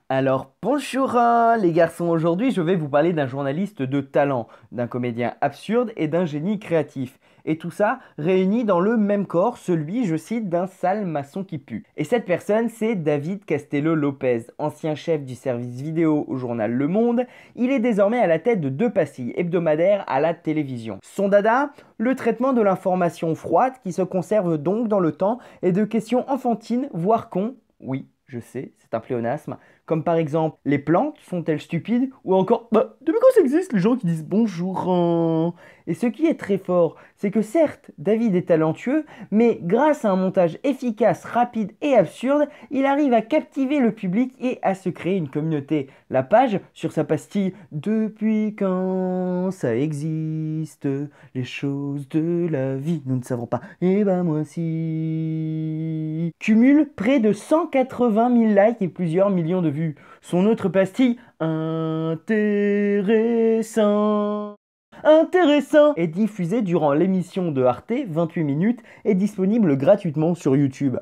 Alors, bonjour les garçons, aujourd'hui je vais vous parler d'un journaliste de talent, d'un comédien absurde et d'un génie créatif. Et tout ça réuni dans le même corps, celui, je cite, d'un sale maçon qui pue. Et cette personne, c'est David Castello-Lopez, ancien chef du service vidéo au journal Le Monde. Il est désormais à la tête de deux pastilles hebdomadaires à la télévision. Son dada, le traitement de l'information froide qui se conserve donc dans le temps et de questions enfantines, voire cons. Oui, je sais, c'est un pléonasme comme par exemple, les plantes sont-elles stupides? Ou encore, bah, depuis quand ça existe les gens qui disent bonjour hein. Et ce qui est très fort, c'est que certes, David est talentueux, mais grâce à un montage efficace, rapide et absurde, il arrive à captiver le public et à se créer une communauté. La page sur sa pastille Depuis quand ça existe, les choses de la vie, nous ne savons pas. Eh ben moi si. Cumule près de 180 000 likes et plusieurs millions de vues. Son autre pastille, intéressant, est diffusée durant l'émission de Arte, 28 minutes, et disponible gratuitement sur YouTube.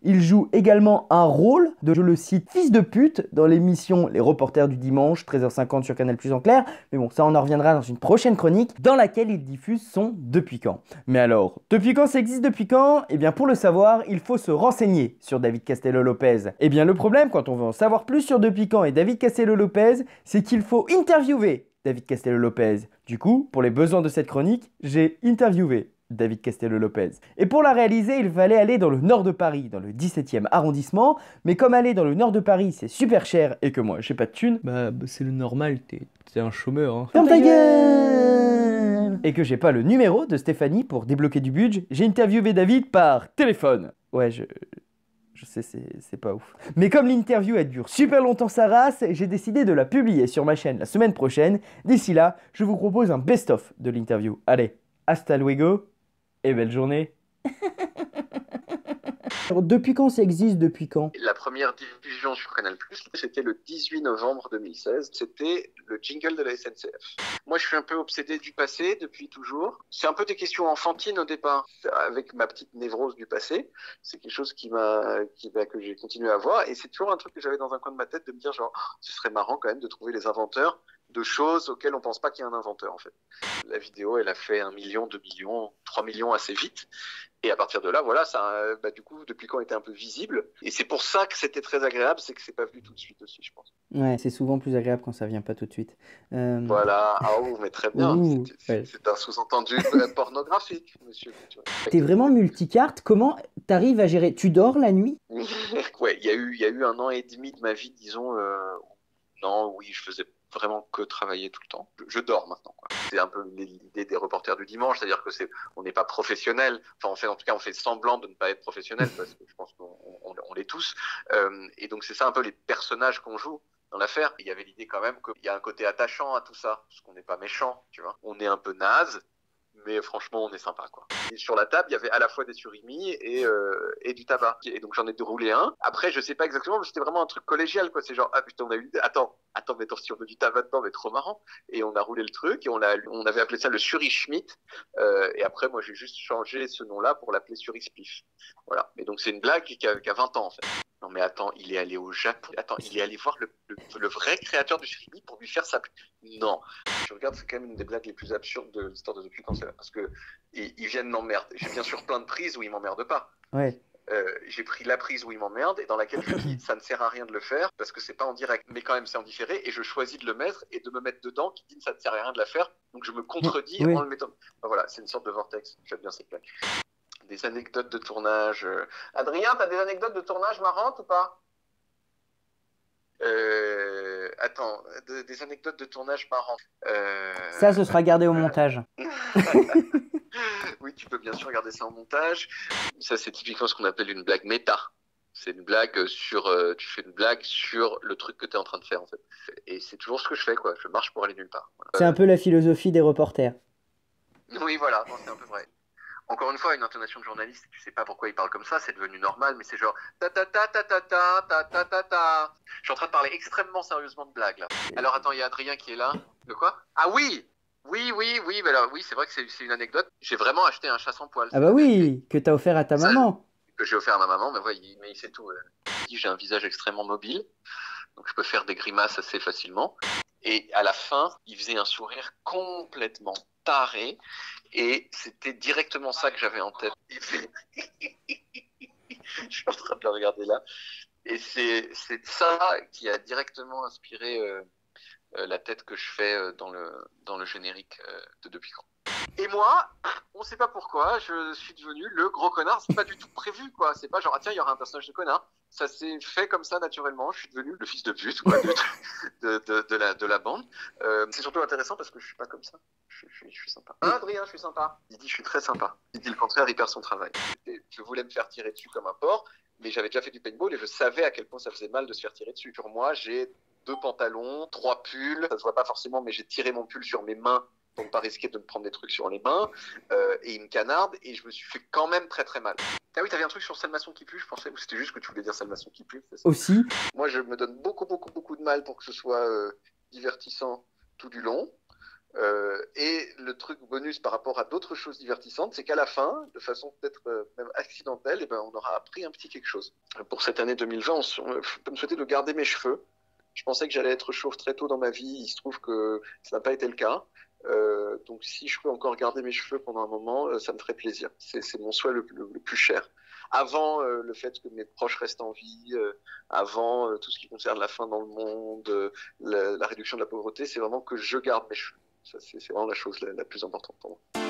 Il joue également un rôle de, je le cite, fils de pute dans l'émission Les Reporters du Dimanche, 13h50 sur Canal+ en clair. Mais bon, ça on en reviendra dans une prochaine chronique, dans laquelle il diffuse son Depuis quand. Mais alors, depuis quand ça existe depuis quand? Eh bien pour le savoir, il faut se renseigner sur David Castello-Lopez. Eh bien le problème quand on veut en savoir plus sur Depuis quand et David Castello-Lopez, c'est qu'il faut interviewer David Castello-Lopez. Du coup, pour les besoins de cette chronique, j'ai interviewé David Castello-Lopez. Et pour la réaliser, il fallait aller dans le nord de Paris, dans le 17e arrondissement. Mais comme aller dans le nord de Paris, c'est super cher et que moi, j'ai pas de thunes, bah, c'est le normal, t'es un chômeur, hein. Ferme ta gueule! Et que j'ai pas le numéro de Stéphanie pour débloquer du budget, j'ai interviewé David par téléphone. Ouais, je sais, c'est pas ouf. Mais comme l'interview elle dure super longtemps sa race, j'ai décidé de la publier sur ma chaîne la semaine prochaine. D'ici là, je vous propose un best-of de l'interview. Allez, hasta luego et belle journée. Alors, depuis quand ça existe, depuis quand? La première diffusion sur Canal+, c'était le 18 novembre 2016. C'était le jingle de la SNCF. Moi, je suis un peu obsédé du passé depuis toujours. C'est un peu des questions enfantines au départ, avec ma petite névrose du passé. C'est quelque chose que j'ai continué à voir. Et c'est toujours un truc que j'avais dans un coin de ma tête de me dire genre, oh, ce serait marrant quand même de trouver les inventeurs de choses auxquelles on pense pas qu'il y a un inventeur, en fait. La vidéo, elle a fait 1 million, 2 millions, 3 millions assez vite. Et à partir de là, voilà, ça, du coup, depuis quand était un peu visible. Et c'est pour ça que c'était très agréable, c'est que c'est pas venu tout de suite aussi, je pense. Ouais, c'est souvent plus agréable quand ça vient pas tout de suite. Euh, Voilà, ah oh, mais très bien. Ouh, ouais. C'est un sous-entendu pornographique, monsieur. Tu vois. T'es vraiment multicarte, comment t'arrives à gérer? Tu dors la nuit? Ouais, il y a eu 1 an et demi de ma vie, disons, non, oui, je faisais vraiment que travailler tout le temps. Je dors maintenant, quoi. C'est un peu l'idée des reporters du dimanche, c'est-à-dire que on n'est pas professionnel. Enfin, en tout cas, on fait semblant de ne pas être professionnel parce que je pense qu'on l'est tous. Et donc, c'est ça un peu les personnages qu'on joue dans l'affaire. Il y avait l'idée quand même qu'il y a un côté attachant à tout ça, parce qu'on n'est pas méchant, tu vois. On est un peu naze, mais franchement, on est sympa, quoi. Et sur la table, il y avait à la fois des surimi et du tabac. Et donc, j'en ai déroulé un. Après, je sais pas exactement, mais c'était vraiment un truc collégial, quoi. C'est genre, ah putain, on a eu, attends, mais attends, si on veut du tabac dedans, mais trop marrant. Et on a roulé le truc et on avait appelé ça le Suri Schmidt. Et après, moi, j'ai juste changé ce nom-là pour l'appeler Suri Spliff. Voilà. Et donc, c'est une blague qui a 20 ans, en fait. Non, mais attends, il est allé au Japon. Attends, il est allé voir le vrai créateur du surimi pour lui faire sa. Non. Je regarde, c'est quand même une des blagues les plus absurdes de l'histoire de Depuis quand c'est là. Parce que ils viennent m'emmerder. J'ai bien sûr plein de prises où ils m'emmerdent pas. Ouais. J'ai pris la prise où ils m'emmerdent et dans laquelle je dis ça ne sert à rien de le faire parce que c'est pas en direct, mais quand même c'est en différé et je choisis de le mettre et de me mettre dedans qui dit ça ne sert à rien de la faire. Donc je me contredis Oui. en le mettant. Ben voilà, c'est une sorte de vortex. J'aime bien cette blague. Des anecdotes de tournage. Adrien, t'as des anecdotes de tournage marrantes ou pas? Attends, des anecdotes de tournage marrantes. Ça, ce sera gardé au montage. Oui, tu peux bien sûr regarder ça en montage. Ça, c'est typiquement ce qu'on appelle une blague méta. C'est une blague tu fais une blague sur le truc que tu es en train de faire, en fait. Et c'est toujours ce que je fais, quoi. Je marche pour aller nulle part. C'est un peu la philosophie des reporters. Oui, voilà, non, c'est un peu vrai. Encore une fois, une intonation de journaliste, tu sais pas pourquoi il parle comme ça, c'est devenu normal, mais c'est genre ta ta ta ta ta ta ta ta ta ta. Je suis en train de parler extrêmement sérieusement de blague là. Alors attends, il y a Adrien qui est là. De quoi? Ah oui! Oui, mais alors oui, c'est vrai que c'est une anecdote. J'ai vraiment acheté un chat sans poil, Ah c'est bah la vérité. oui, que t'as offert à ta Ça, maman. que j'ai offert à ma maman, mais ouais, mais il sait tout. Il dit j'ai un visage extrêmement mobile. donc je peux faire des grimaces assez facilement. Et à la fin, il faisait un sourire complètement taré, et c'était directement ça que j'avais en tête. Je suis en train de le regarder là. Et c'est ça qui a directement inspiré la tête que je fais dans le générique de Depuis quand. Et moi, on sait pas pourquoi, je suis devenu le gros connard. C'est pas du tout prévu, quoi. C'est pas genre, ah, tiens, il y aura un personnage de connard. Ça s'est fait comme ça naturellement. Je suis devenu le fils de pute, quoi, de la bande. C'est surtout intéressant parce que je suis pas comme ça. Je suis sympa. Hein, Adrien, je suis sympa. Il dit, je suis très sympa. Il dit le contraire, il perd son travail. Je voulais me faire tirer dessus comme un porc, mais j'avais déjà fait du paintball et je savais à quel point ça faisait mal de se faire tirer dessus. Sur moi, j'ai 2 pantalons, 3 pulls. Ça se voit pas forcément, mais j'ai tiré mon pull sur mes mains pour ne pas risquer de me prendre des trucs sur les mains, et il me canarde, et je me suis fait quand même très très mal. Ah oui, t'avais un truc sur Sale Maçon qui pue, je pensais, ou c'était juste que tu voulais dire Sale Maçon qui pue. Aussi. Moi, je me donne beaucoup de mal pour que ce soit divertissant tout du long. Et le truc bonus par rapport à d'autres choses divertissantes, c'est qu'à la fin, de façon peut-être même accidentelle, eh ben, on aura appris un petit quelque chose. Pour cette année 2020, on me souhaitait de garder mes cheveux. Je pensais que j'allais être chauve très tôt dans ma vie, il se trouve que ça n'a pas été le cas. Donc si je peux encore garder mes cheveux pendant un moment, ça me ferait plaisir. C'est mon souhait le plus cher. Avant le fait que mes proches restent en vie, avant tout ce qui concerne la faim dans le monde, la réduction de la pauvreté, c'est vraiment que je garde mes cheveux. Ça, c'est vraiment la chose la plus importante pour moi.